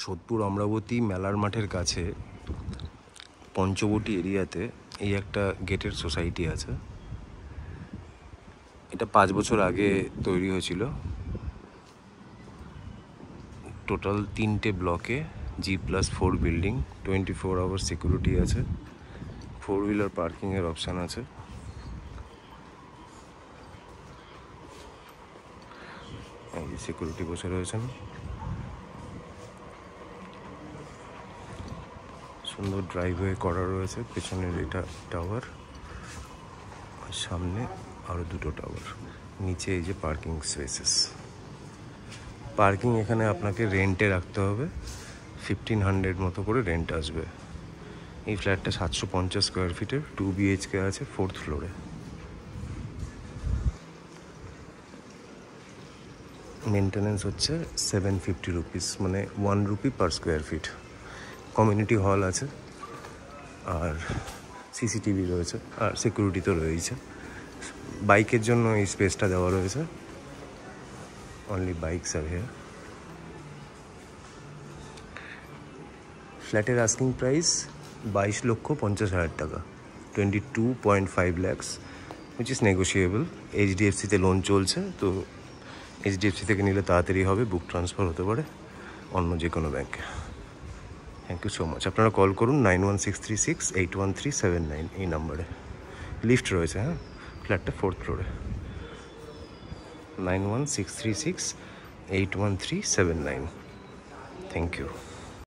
সোদপুর অমরাবতী মেলার মাঠের কাছে পঞ্চবটি এরিয়াতে এই একটা গেটের সোসাইটি আছে। এটা 5 বছর আগে তৈরি হয়েছিল। টোটাল 3টে ব্লকে G+4 বিল্ডিং, 24 আওয়ার সিকিউরিটি আছে, 4 হুইলার পার্কিংয়ের অপশান আছে। এই সিকিউরিটি বসে রয়েছেন। সুন্দর ড্রাইভওয়ে করা রয়েছে, পেছনের এটা টাওয়ার, আর সামনে আরও 2টো টাওয়ার, নিচে এই যে পার্কিং স্পেসেস। পার্কিং এখানে আপনাকে রেন্টে রাখতে হবে, 1500 মতো করে রেন্ট আসবে। এই ফ্ল্যাটটা 750 স্কোয়ার ফিটের, 2 BHK আছে, 4th ফ্লোরে। মেনটেন্যান্স হচ্ছে 750 রুপিস, মানে 1 rupee per square feet. Community hall আছে, আর CCTV রয়েছে, আর সিকিউরিটি তো রয়েছে। বাইকের জন্য এই স্পেসটা দেওয়া রয়েছে, অনলি বাইকস আর হিয়ার। ফ্ল্যাটের আস্কিং প্রাইস 22,50,000 টাকা, 22.5 lakhs, উইচ ইজ নেগোশিয়েবল। HDFC-তে লোন চলছে, তো HDFC থেকে নিলে তাড়াতাড়ি হবে, বুক ট্রান্সফার হতে পারে অন্য যে কোনো ব্যাংকে। Thank you so much. আপনারা কল করুন 9163681379 এই নাম্বারে। লিফট রয়েছে, হ্যাঁ, ফ্ল্যাটটা 4th ফ্লোরে। 9163681379। Thank you.